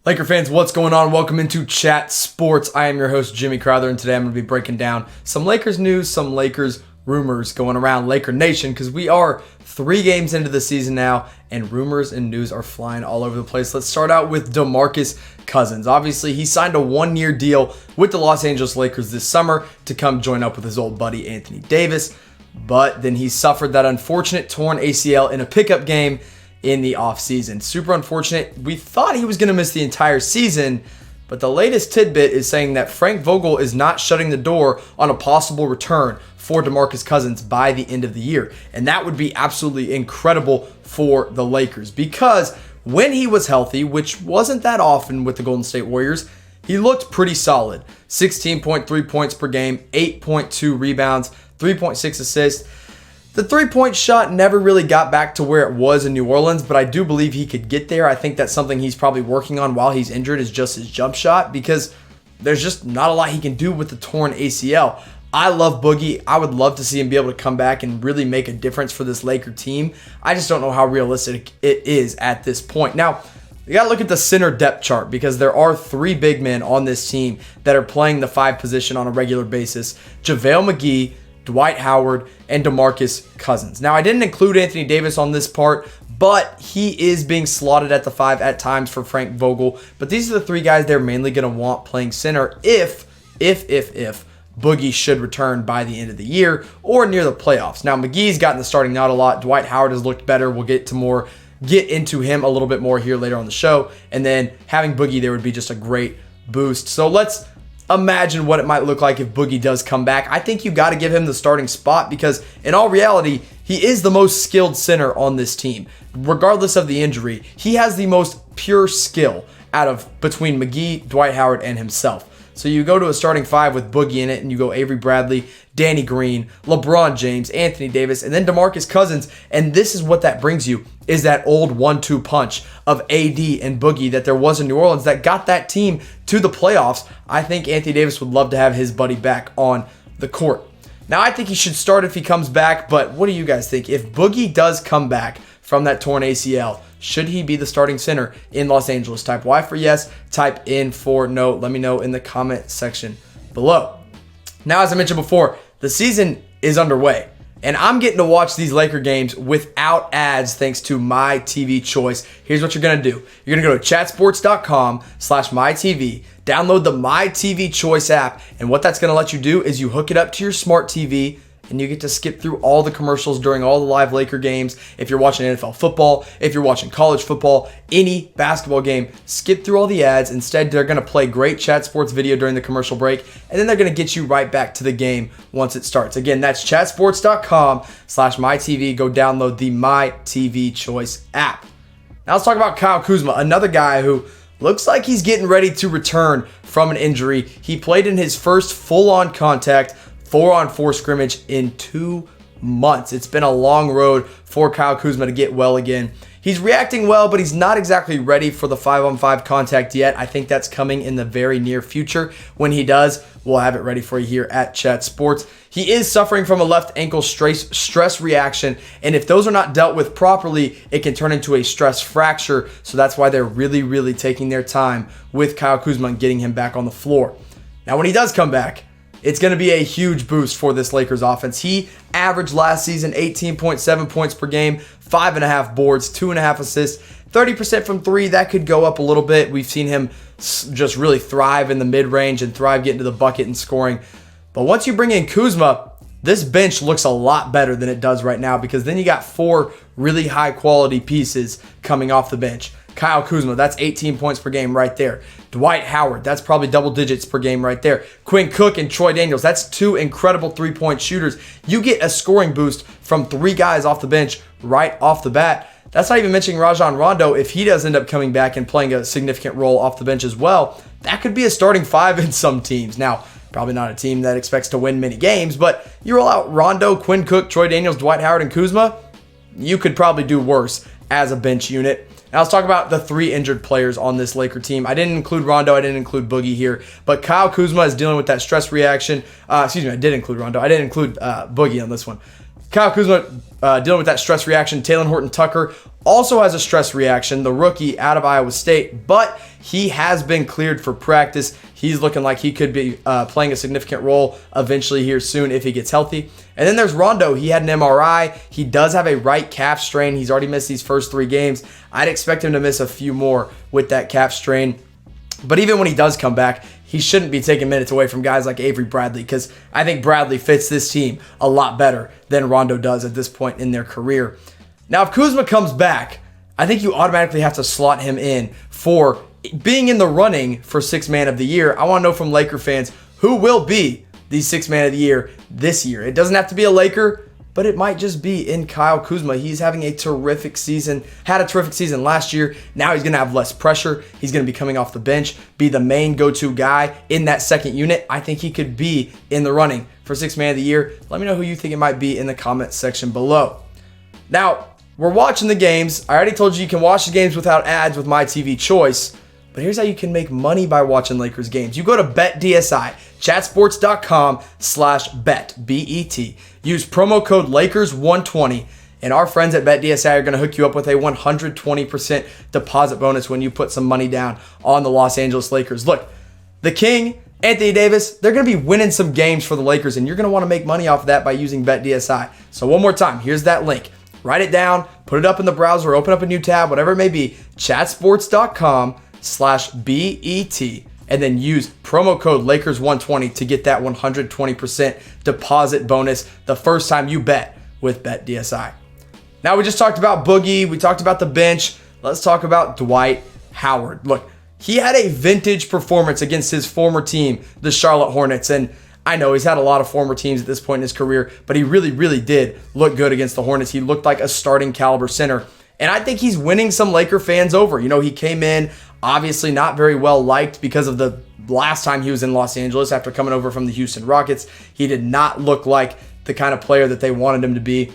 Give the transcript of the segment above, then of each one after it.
Laker fans, what's going on? Welcome into Chat Sports. I am your host, Jimmy Crowther, and today I'm going to be breaking down some Lakers news, some Lakers rumors going around Laker Nation, because we are 3 games into the season now, and rumors and news are flying all over the place. Let's start out with DeMarcus Cousins. Obviously, he signed a 1-year deal with the Los Angeles Lakers this summer to come join up with his old buddy Anthony Davis, but then he suffered that unfortunate torn ACL in a pickup game in the offseason. Super unfortunate. We thought he was going to miss the entire season, but the latest tidbit is saying that Frank Vogel is not shutting the door on a possible return for DeMarcus Cousins by the end of the year. And that would be absolutely incredible for the Lakers, because when he was healthy, which wasn't that often with the Golden State Warriors, he looked pretty solid. 16.3 points per game, 8.2 rebounds, 3.6 assists. The three-point shot never really got back to where it was in New Orleans, but I do believe he could get there. I think that's something he's probably working on while he's injured, is just his jump shot, because there's just not a lot he can do with the torn ACL. I love Boogie. I would love to see him be able to come back and really make a difference for this Laker team. I just don't know how realistic it is at this point. Now, you got to look at the center depth chart, because there are 3 big men on this team that are playing the 5 position on a regular basis. JaVale McGee, Dwight Howard, and DeMarcus Cousins. Now, I didn't include Anthony Davis on this part, but he is being slotted at the 5 at times for Frank Vogel. But these are the 3 guys they're mainly going to want playing center if Boogie should return by the end of the year or near the playoffs. Now, McGee's gotten the starting nod a lot. Dwight Howard has looked better. We'll get into him a little bit more here later on the show. And then having Boogie there would be just a great boost. So let's imagine what it might look like if Boogie does come back. I think you got to give him the starting spot, because in all reality, he is the most skilled center on this team. Regardless of the injury, he has the most pure skill between McGee, Dwight Howard, and himself. So you go to a starting 5 with Boogie in it, and you go Avery Bradley, Danny Green, LeBron James, Anthony Davis, and then DeMarcus Cousins. And this is what that brings you, is that old 1-2 punch of AD and Boogie that there was in New Orleans that got that team to the playoffs. I think Anthony Davis would love to have his buddy back on the court. Now, I think he should start if he comes back, but what do you guys think? If Boogie does come back from that torn ACL, should he be the starting center in Los Angeles? Type Y for yes, type in for no. Let me know in the comment section below. Now, as I mentioned before, the season is underway, and I'm getting to watch these Laker games without ads thanks to My TV Choice. Here's what you're going to do. You're going to go to chatsports.com/MyTV, download the My TV Choice app, and what that's going to let you do is you hook it up to your smart TV, and you get to skip through all the commercials during all the live Laker games. If you're watching NFL football, if you're watching college football, any basketball game, skip through all the ads. Instead, they're going to play great Chat Sports video during the commercial break, and then they're going to get you right back to the game once it starts. Again, that's chatsports.com/MyTV. Go download the My TV Choice app. Now let's talk about Kyle Kuzma, another guy who looks like he's getting ready to return from an injury. He played in his first full-on contact 4-on-4 scrimmage in 2 months. It's been a long road for Kyle Kuzma to get well again. He's reacting well, but he's not exactly ready for the 5-on-5 contact yet. I think that's coming in the very near future. When he does, we'll have it ready for you here at Chat Sports. He is suffering from a left ankle stress reaction, and if those are not dealt with properly, it can turn into a stress fracture. So that's why they're really taking their time with Kyle Kuzma and getting him back on the floor. Now, when he does come back, it's going to be a huge boost for this Lakers offense. He averaged last season 18.7 points per game, 5.5 boards, 2.5 assists, 30% from 3. That could go up a little bit. We've seen him just really thrive in the mid-range and thrive getting to the bucket and scoring. But once you bring in Kuzma, this bench looks a lot better than it does right now, because then you got 4 really high-quality pieces coming off the bench. Kyle Kuzma, that's 18 points per game right there. Dwight Howard, that's probably double digits per game right there. Quinn Cook and Troy Daniels, that's 2 incredible 3-point shooters. You get a scoring boost from 3 guys off the bench right off the bat. That's not even mentioning Rajon Rondo. If he does end up coming back and playing a significant role off the bench as well, that could be a starting 5 in some teams. Now, probably not a team that expects to win many games, but you roll out Rondo, Quinn Cook, Troy Daniels, Dwight Howard, and Kuzma, you could probably do worse as a bench unit. Now let's talk about the 3 injured players on this Laker team. I didn't include Rondo. I didn't include Boogie here. But Kyle Kuzma is dealing with that stress reaction. I did include Rondo. I didn't include Boogie on this one. Kyle Kuzma dealing with that stress reaction. Talen Horton-Tucker also has a stress reaction, the rookie out of Iowa State, but he has been cleared for practice. He's looking like he could be playing a significant role eventually here soon if he gets healthy. And then there's Rondo. He had an MRI. He does have a right calf strain. He's already missed these first 3 games. I'd expect him to miss a few more with that calf strain. But even when he does come back, he shouldn't be taking minutes away from guys like Avery Bradley, because I think Bradley fits this team a lot better than Rondo does at this point in their career. Now, if Kuzma comes back, I think you automatically have to slot him in for being in the running for 6th Man of the Year. I want to know from Laker fans, who will be the 6th Man of the Year this year? It doesn't have to be a Laker, but it might just be in Kyle Kuzma. He's having a terrific season, had a terrific season last year. Now he's going to have less pressure. He's going to be coming off the bench, be the main go-to guy in that second unit. I think he could be in the running for 6th Man of the Year. Let me know who you think it might be in the comment section below. Now, we're watching the games. I already told you can watch the games without ads with my TV choice, but here's how you can make money by watching Lakers games. You go to BetDSI, chatsports.com/bet, B-E-T. Use promo code Lakers120, and our friends at BetDSI are going to hook you up with a 120% deposit bonus when you put some money down on the Los Angeles Lakers. Look, the King, Anthony Davis, they're going to be winning some games for the Lakers, and you're going to want to make money off of that by using BetDSI. So one more time, here's that link. Write it down, put it up in the browser, open up a new tab, whatever it may be, chatsports.com/BET, and then use promo code Lakers120 to get that 120% deposit bonus the first time you bet with BetDSI. Now, we just talked about Boogie, we talked about the bench. Let's talk about Dwight Howard. Look, he had a vintage performance against his former team, the Charlotte Hornets, and I know he's had a lot of former teams at this point in his career, but he really, really did look good against the Hornets. He looked like a starting caliber center, and I think he's winning some Laker fans over. You know, he came in obviously not very well liked because of the last time he was in Los Angeles after coming over from the Houston Rockets. He did not look like the kind of player that they wanted him to be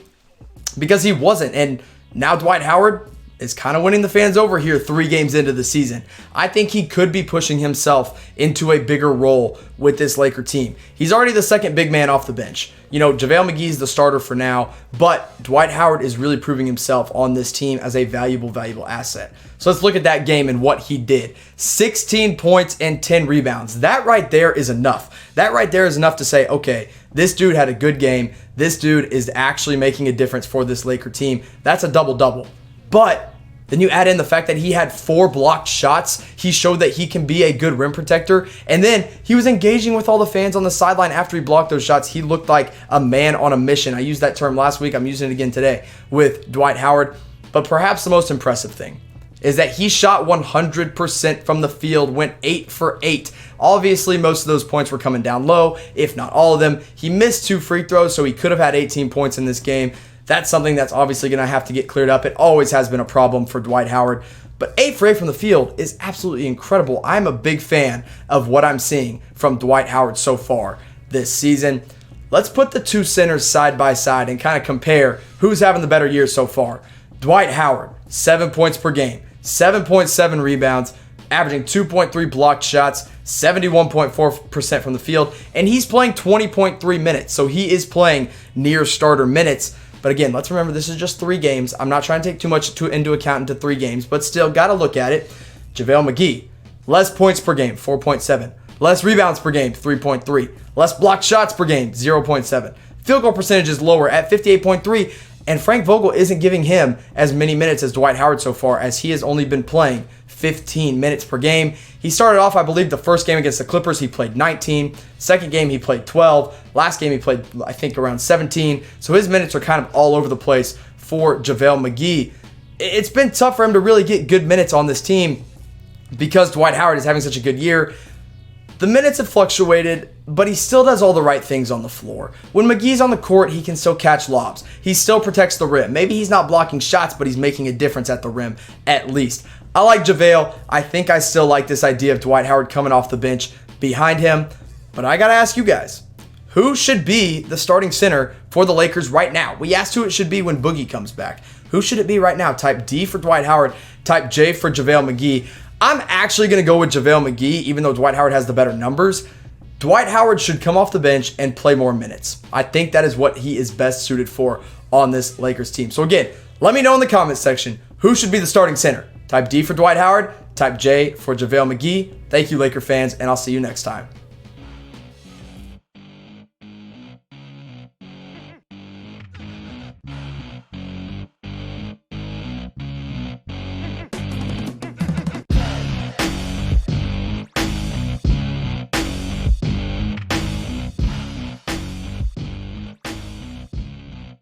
because he wasn't, and now Dwight Howard is kind of winning the fans over here 3 games into the season. I think he could be pushing himself into a bigger role with this Laker team. He's already the second big man off the bench. You know, JaVale McGee's the starter for now, but Dwight Howard is really proving himself on this team as a valuable asset. So let's look at that game and what he did. 16 points and 10 rebounds. That right there is enough. That right there is enough to say, okay, this dude had a good game. This dude is actually making a difference for this Laker team. That's a double-double. But then you add in the fact that he had 4 blocked shots. He showed that he can be a good rim protector. And then he was engaging with all the fans on the sideline after he blocked those shots. He looked like a man on a mission. I used that term last week. I'm using it again today with Dwight Howard. But perhaps the most impressive thing is that he shot 100% from the field, went 8 for 8. Obviously, most of those points were coming down low, if not all of them. He missed 2 free throws, so he could have had 18 points in this game. That's something that's obviously going to have to get cleared up. It always has been a problem for Dwight Howard. But 8 for 8 from the field is absolutely incredible. I'm a big fan of what I'm seeing from Dwight Howard so far this season. Let's put the 2 centers side by side and kind of compare who's having the better year so far. Dwight Howard, 7 points per game, 7.7 rebounds, averaging 2.3 blocked shots, 71.4% from the field, and he's playing 20.3 minutes. So he is playing near starter minutes. But again, let's remember this is just 3 games. I'm not trying to take too much into account into 3 games, but still got to look at it. JaVale McGee, less points per game, 4.7. Less rebounds per game, 3.3. Less blocked shots per game, 0.7. Field goal percentage is lower at 58.3. And Frank Vogel isn't giving him as many minutes as Dwight Howard so far, as he has only been playing 15 minutes per game. He started off, I believe, the first game against the Clippers, he played 19. Second game, he played 12. Last game, he played, I think, around 17. So his minutes are kind of all over the place for JaVale McGee. It's been tough for him to really get good minutes on this team because Dwight Howard is having such a good year. The minutes have fluctuated, but he still does all the right things on the floor. When McGee's on the court, he can still catch lobs. He still protects the rim. Maybe he's not blocking shots, but he's making a difference at the rim, at least. I like JaVale. I think I still like this idea of Dwight Howard coming off the bench behind him. But I got to ask you guys, who should be the starting center for the Lakers right now? We asked who it should be when Boogie comes back. Who should it be right now? Type D for Dwight Howard. Type J for JaVale McGee. I'm actually going to go with JaVale McGee, even though Dwight Howard has the better numbers. Dwight Howard should come off the bench and play more minutes. I think that is what he is best suited for on this Lakers team. So again, let me know in the comments section, who Who should be the starting center? Type D for Dwight Howard, type J for JaVale McGee. Thank you, Laker fans, and I'll see you next time.